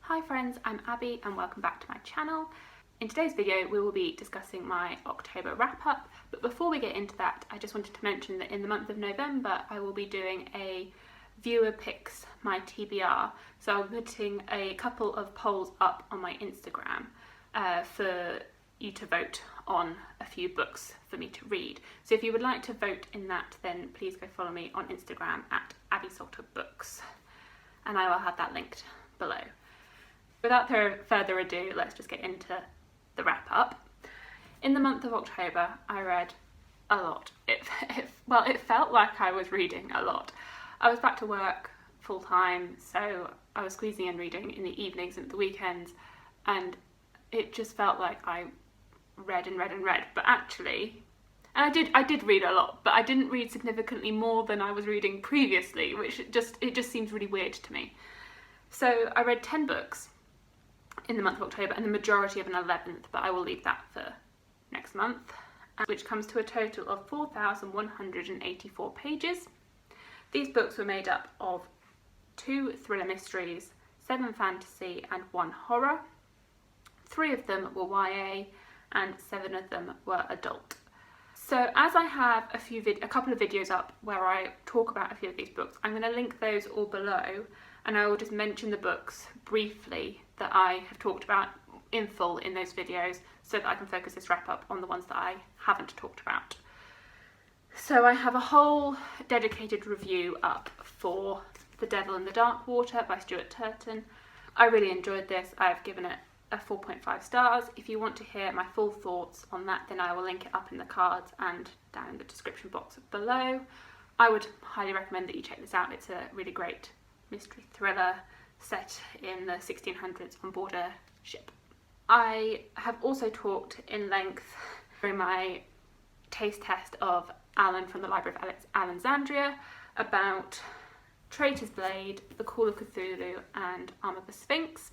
Hi friends, I'm Abby and welcome back to my channel. In today's video we will be discussing my October wrap-up, but before we get into that I just wanted to mention that in the month of November I will be doing a viewer picks my TBR, so I'll be putting a couple of polls up on my Instagram for you to vote on a few books for me to read. So if you would like to vote in that, then please go follow me on Instagram at AbbieSalterBooks, and I will have that linked below. Without further ado, let's just get into the wrap-up. In the month of October, I read a lot. It felt like I was reading a lot. I was back to work full-time, so I was squeezing in reading in the evenings and at the weekends, and it just felt like I read and read and read. But actually, and I did read a lot, but I didn't read significantly more than I was reading previously, which it just seems really weird to me. So I read 10 books in the month of October, and the majority of an 11th, but I will leave that for next month, which comes to a total of 4,184 pages. These books were made up of 2 thriller mysteries, 7 fantasy and 1 horror. 3 of them were YA and 7 of them were adult. So as I have a couple of videos up where I talk about a few of these books, I'm going to link those all below, and I will just mention the books briefly that I have talked about in full in those videos so that I can focus this wrap up on the ones that I haven't talked about. So I have a whole dedicated review up for The Devil in the Dark Water by Stuart Turton. I really enjoyed this. I've given it a 4.5 stars. If you want to hear my full thoughts on that, then I will link it up in the cards and down in the description box below. I would highly recommend that you check this out. It's a really great mystery thriller set in the 1600s on board a ship. I have also talked in length during my taste test of Alan from the Library of Alexandria about Traitor's Blade, The Call of Cthulhu and Arm of the Sphinx.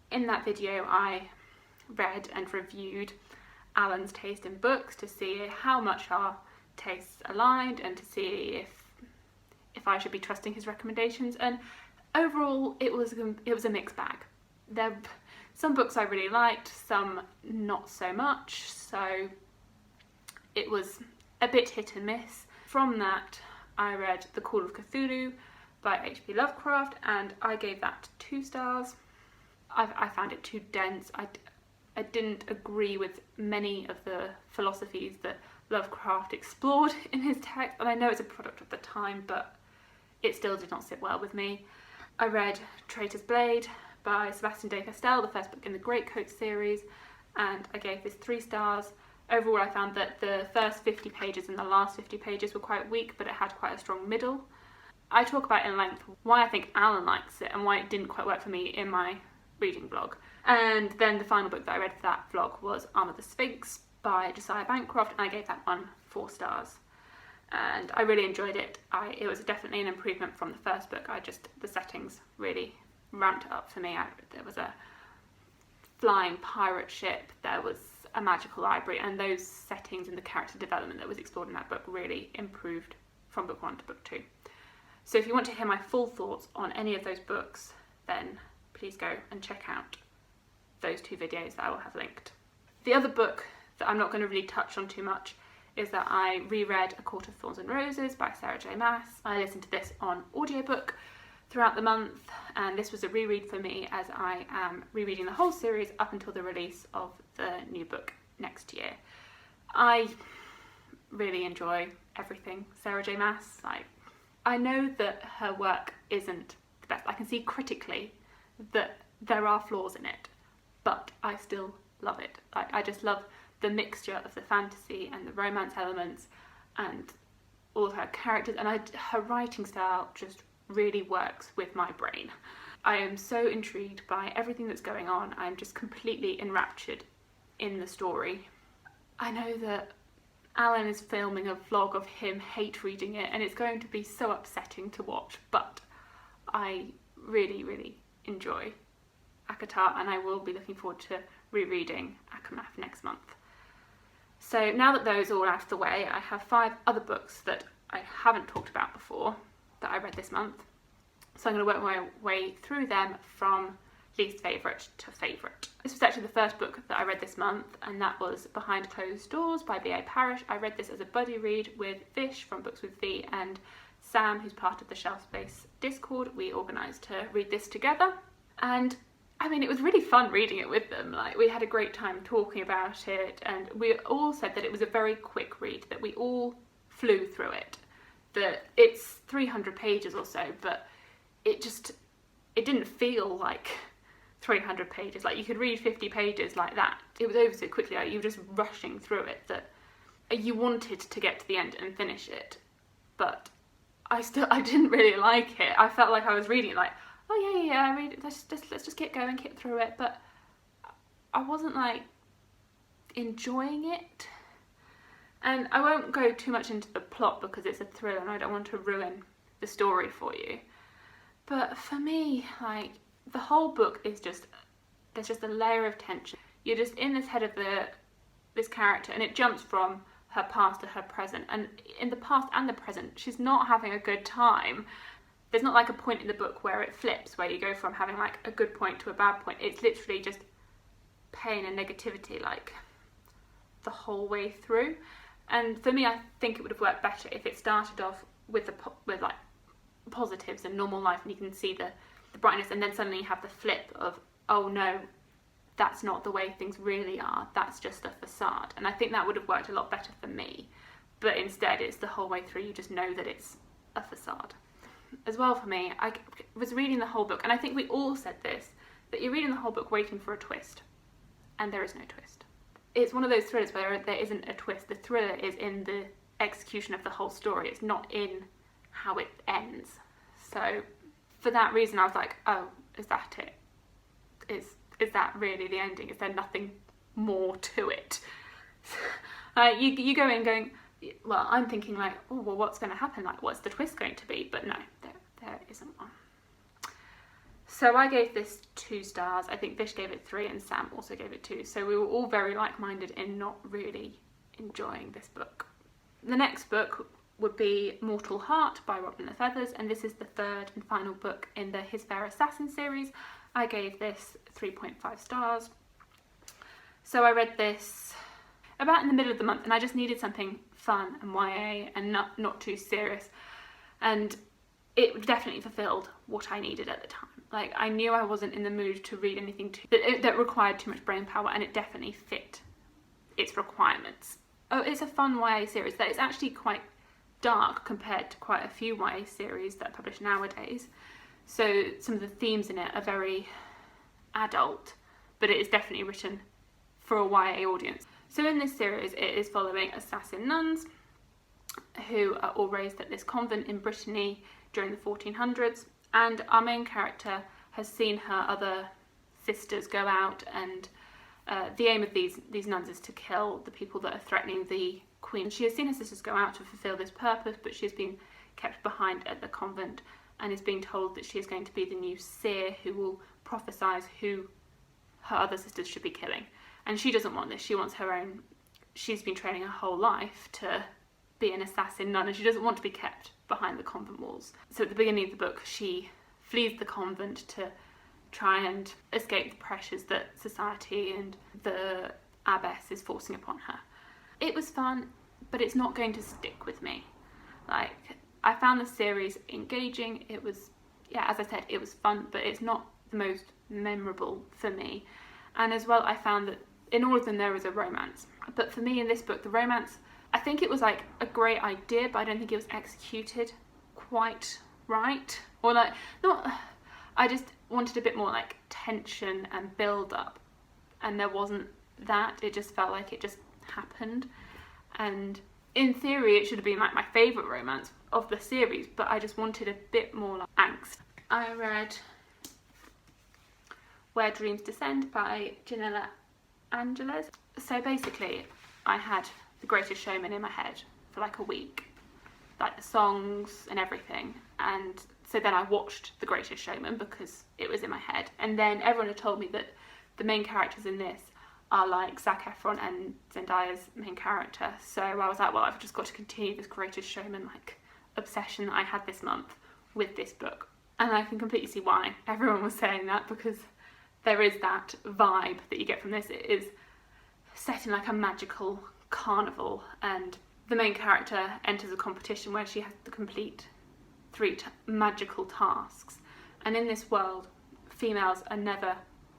In that video I read and reviewed Alan's taste in books to see how much our tastes aligned and to see if I should be trusting his recommendations, and overall it was a mixed bag. Some books I really liked, some not so much, so it was a bit hit and miss. From that I read The Call of Cthulhu by H.P. Lovecraft and I gave that 2 stars. I found it too dense. I didn't agree with many of the philosophies that Lovecraft explored in his text, and I know it's a product of the time, but it still did not sit well with me. I read Traitor's Blade by Sebastian de Castell, the first book in the Greatcoat series, and I gave this 3 stars. Overall I found that the first 50 pages and the last 50 pages were quite weak, but it had quite a strong middle. I talk about in length why I think Alan likes it and why it didn't quite work for me in my reading vlog. And then the final book that I read for that vlog was Arm of the Sphinx by Josiah Bancroft, and I gave that one 4 stars. And I really enjoyed it. It was definitely an improvement from the first book. The settings really ramped it up for me. There was a flying pirate ship, there was a magical library, and those settings and the character development that was explored in that book really improved from book 1 to book 2. So if you want to hear my full thoughts on any of those books, then please go and check out those 2 videos that I will have linked. The other book that I'm not going to really touch on too much is that I reread A Court of Thorns and Roses by Sarah J. Maas. I listened to this on audiobook throughout the month, and this was a reread for me as I am rereading the whole series up until the release of the new book next year. I really enjoy everything Sarah J. Maas. I know that her work isn't the best. I can see critically that there are flaws in it, but I still love it. I just love the mixture of the fantasy and the romance elements and all of her characters, and her writing style just really works with my brain. I am so intrigued by everything that's going on. I'm just completely enraptured in the story. I know that Alan is filming a vlog of him hate reading it, and it's going to be so upsetting to watch, but I really, really enjoy ACOTAR, and I will be looking forward to rereading ACOMAF next month. So now that those are all out of the way, I have 5 other books that I haven't talked about before that I read this month. So I'm going to work my way through them from least favourite to favourite. This was actually the first book that I read this month, and that was Behind Closed Doors by B.A. Parish. I read this as a buddy read with Vish from Books with V and Sam, who's part of the Shelf Space Discord. We organised to read this together, and I mean, it was really fun reading it with them. Like, we had a great time talking about it, and we all said that it was a very quick read, that we all flew through it. That it's 300 pages or so, but it didn't feel like 300 pages. Like, you could read 50 pages like that. It was over so quickly, like, you were just rushing through it, that you wanted to get to the end and finish it. But I didn't really like it. I felt like I was reading it like, oh yeah, I read it, let's just get going, get through it. But I wasn't like enjoying it. And I won't go too much into the plot because it's a thriller and I don't want to ruin the story for you. But for me, like, the whole book is there's just a layer of tension. You're just in this head of this character, and it jumps from her past to her present. And in the past and the present, she's not having a good time. There's not like a point in the book where it flips, where you go from having like a good point to a bad point. It's literally just pain and negativity, like, the whole way through. And for me, I think it would have worked better if it started off with like positives and normal life, and you can see the brightness, and then suddenly you have the flip of, oh no, that's not the way things really are, that's just a facade. And I think that would have worked a lot better for me. But instead, it's the whole way through, you just know that it's a facade. As well, for me, I was reading the whole book, and I think we all said this, that you're reading the whole book waiting for a twist, and there is no twist. It's one of those thrillers where there isn't a twist. The thriller is in the execution of the whole story. It's not in how it ends. So for that reason, I was like, oh, is that it? Is that really the ending? Is there nothing more to it? You go in going, well, I'm thinking like, oh, well, what's going to happen? Like, what's the twist going to be? But no, there isn't one. So I gave this 2 stars. I think Vish gave it 3 and Sam also gave it 2. So we were all very like-minded in not really enjoying this book. The next book would be Mortal Heart by Robin the Feathers, and this is the 3rd and final book in the His Fair Assassin series. I gave this 3.5 stars. So I read this about in the middle of the month, and I just needed something fun and YA and not too serious. And it definitely fulfilled what I needed at the time. Like, I knew I wasn't in the mood to read anything that required too much brain power, and it definitely fit its requirements. Oh, it's a fun YA series that is actually quite dark compared to quite a few YA series that are published nowadays. So some of the themes in it are very adult, but it is definitely written for a YA audience. So in this series, it is following assassin nuns who are all raised at this convent in Brittany during the 1400s. And our main character has seen her other sisters go out, and the aim of these nuns is to kill the people that are threatening the queen. She has seen her sisters go out to fulfill this purpose, but she has been kept behind at the convent and is being told that she is going to be the new seer who will prophesy who her other sisters should be killing. And she doesn't want this. She wants her own. She's been training her whole life to be an assassin nun, and she doesn't want to be kept behind the convent walls. So at the beginning of the book, she flees the convent to try and escape the pressures that society and the abbess is forcing upon her. It was fun, but it's not going to stick with me. Like, I found the series engaging. It was, yeah, as I said, it was fun, but it's not the most memorable for me. And as well, I found that in all of them there was a romance. But for me in this book, the romance, I think it was like a great idea, but I don't think it was executed quite right. Or like, not, I just wanted a bit more like tension and build up, and there wasn't that. It just felt like it just happened. And in theory, it should have been like my favourite romance of the series, but I just wanted a bit more like angst. I read Where Dreams Descend by Janella Angeles. So basically, I had The Greatest Showman in my head for like a week, like the songs and everything. And so then I watched The Greatest Showman because it was in my head. And then everyone had told me that the main characters in this are like Zac Efron and Zendaya's main character. So I was like, well, I've just got to continue this Greatest Showman like obsession that I had this month with this book. And I can completely see why everyone was saying that, because there is that vibe that you get from this. It is set in like a magical carnival, and the main character enters a competition where she has to complete 3 magical tasks. And in this world, females are never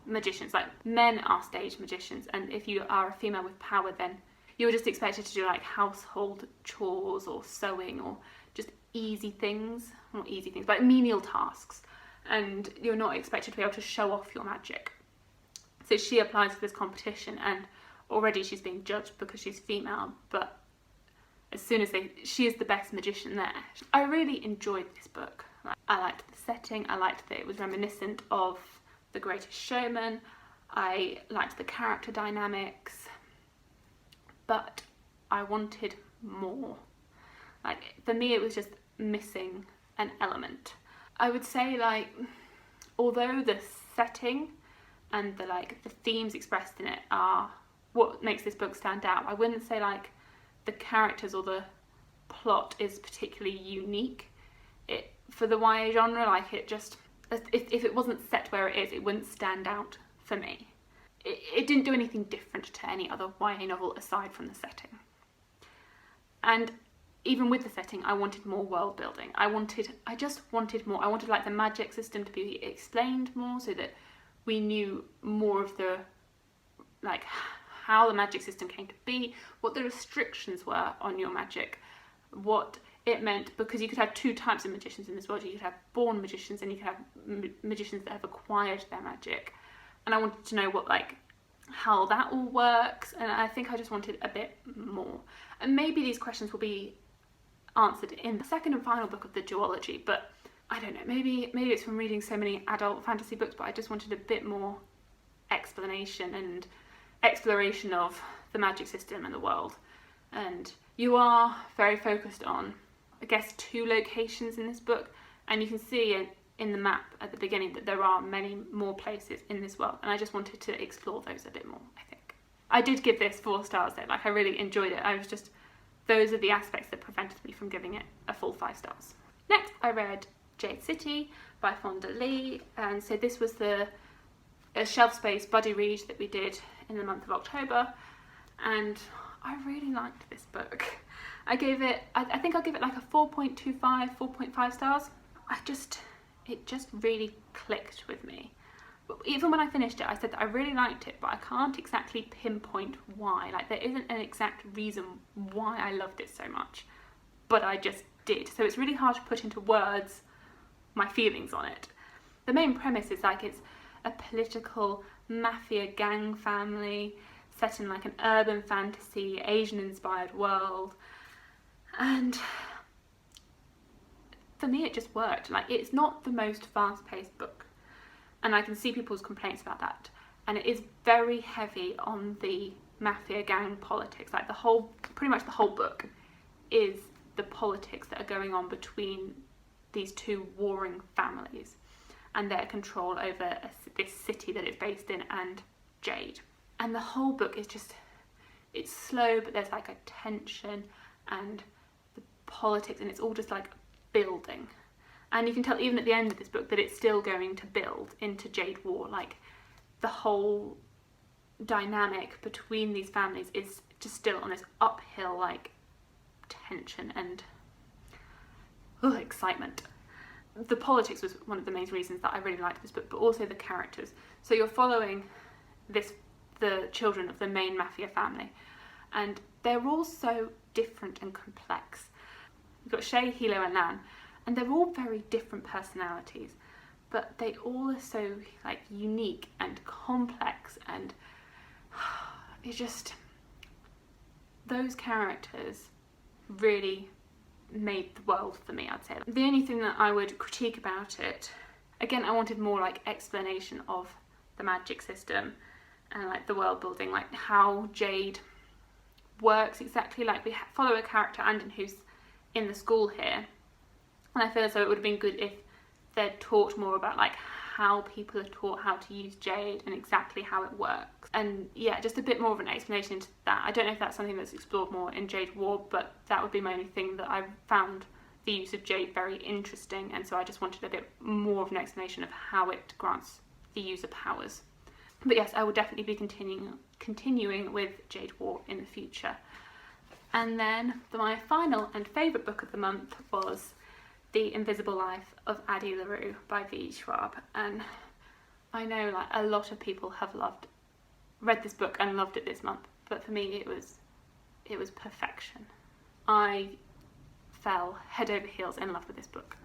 magicians. Like, men are stage magicians, and if you are a female with power, then you're just expected to do like household chores or sewing or just easy things, not easy things, but menial tasks, and you're not expected to be able to show off your magic. So she applies for this competition, and already she's being judged because she's female, but as soon as she is the best magician there. I really enjoyed this book. I liked the setting, I liked that it was reminiscent of The Greatest Showman, I liked the character dynamics, but I wanted more. Like, for me, it was just missing an element. I would say, like, although the setting and the themes expressed in it are what makes this book stand out, I wouldn't say like the characters or the plot is particularly unique. For the YA genre, like, it just, if it wasn't set where it is, it wouldn't stand out for me. It didn't do anything different to any other YA novel aside from the setting. And even with the setting, I wanted more world building. I just wanted more. I wanted like the magic system to be explained more, so that we knew more of the, like, how the magic system came to be, what the restrictions were on your magic, what it meant, because you could have 2 types of magicians in this world. You could have born magicians, and you could have magicians that have acquired their magic. And I wanted to know what, like, how that all works, and I think I just wanted a bit more. And maybe these questions will be answered in the second and final book of the duology, but I don't know, maybe it's from reading so many adult fantasy books, but I just wanted a bit more explanation and exploration of the magic system and the world. And you are very focused on, I guess, 2 locations in this book, and you can see in the map at the beginning that there are many more places in this world, and I just wanted to explore those a bit more, I think. I did give this 4 stars though, like, I really enjoyed it. I was just, those are the aspects that prevented me from giving it a full 5 stars. Next, I read Jade City by Fonda Lee, and so this was a shelf space buddy read that we did in the month of October, and I really liked this book. I gave it, I think I'll give it like a 4.25, 4.5 stars. It just really clicked with me. But even when I finished it, I said that I really liked it, but I can't exactly pinpoint why. Like, there isn't an exact reason why I loved it so much, but I just did. So it's really hard to put into words my feelings on it. The main premise is like, it's a political mafia gang family set in like an urban fantasy, Asian inspired world, and for me it just worked. Like, it's not the most fast-paced book, and I can see people's complaints about that, and it is very heavy on the mafia gang politics. Like, pretty much the whole book is the politics that are going on between these 2 warring families and their control over this city that it's based in, and Jade. And the whole book is just, it's slow, but there's like a tension and the politics, and it's all just like building. And you can tell even at the end of this book that it's still going to build into Jade War. Like, the whole dynamic between these families is just still on this uphill, like, tension and excitement. The politics was one of the main reasons that I really liked this book, but also the characters. So you're following the children of the main mafia family, and they're all so different and complex. You've got Shay, Hilo and Lan, and they're all very different personalities, but they all are so like unique and complex, and it's just, those characters really made the world for me, I'd say. The only thing that I would critique about it, again, I wanted more like explanation of the magic system and like the world building, like how Jade works exactly. Like, we follow a character, Andon, who's in the school here, and I feel as though it would have been good if they'd talked more about like how people are taught how to use Jade and exactly how it works. And yeah, just a bit more of an explanation into that. I don't know if that's something that's explored more in Jade War, but that would be my only thing, that I found the use of Jade very interesting, and so I just wanted a bit more of an explanation of how it grants the user powers. But yes, I will definitely be continuing with Jade War in the future. And then my final and favourite book of the month was The Invisible Life of Addie LaRue by V. Schwab. And I know like a lot of people have read this book and loved it this month, but for me it was perfection. I fell head over heels in love with this book.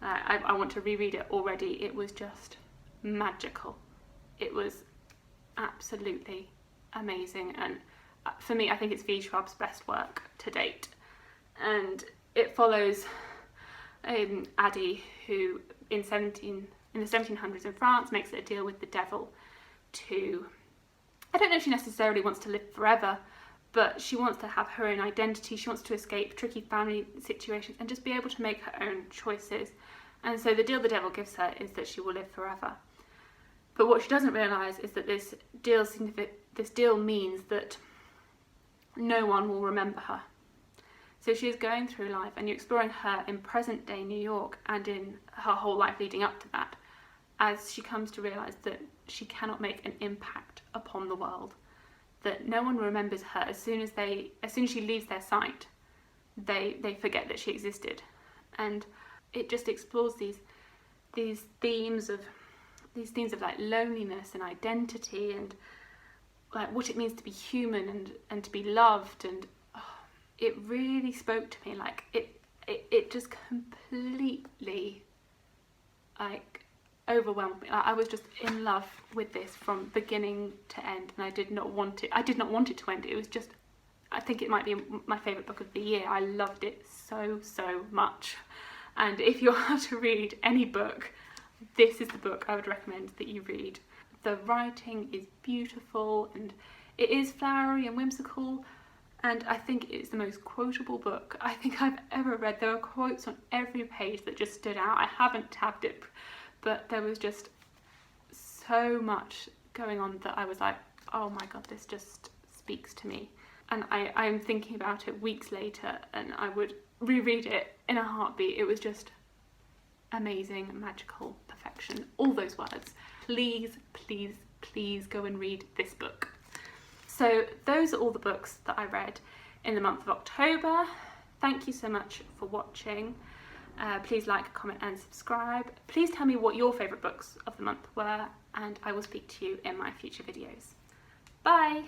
I want to reread it already. It was just magical. It was absolutely amazing, and for me I think it's V. Schwab's best work to date. And it follows Addie, who in the 1700s in France makes a deal with the devil to, I don't know if she necessarily wants to live forever, but she wants to have her own identity. She wants to escape tricky family situations and just be able to make her own choices. And so the deal the devil gives her is that she will live forever. But what she doesn't realise is that this deal means that no one will remember her. So she is going through life, and you're exploring her in present day New York and in her whole life leading up to that, as she comes to realise that she cannot make an impact upon the world, that no one remembers her. As soon as she leaves their sight, they forget that she existed. And it just explores these themes of like loneliness and identity, and like what it means to be human and to be loved. And it really spoke to me. Like it just completely like overwhelmed me. I was just in love with this from beginning to end, and I did not want it to end. It was just, I think it might be my favourite book of the year. I loved it so much. And if you are to read any book, this is the book I would recommend that you read. The writing is beautiful, and it is flowery and whimsical, and I think it's the most quotable book I think I've ever read. There are quotes on every page that just stood out. I haven't tabbed it, but there was just so much going on that I was like, oh my god, this just speaks to me. And I'm thinking about it weeks later, and I would reread it in a heartbeat. It was just amazing, magical, perfection, all those words. Please, please, please go and read this book. So those are all the books that I read in the month of October. Thank you so much for watching. Please like, comment and subscribe. Please tell me what your favourite books of the month were, and I will speak to you in my future videos. Bye!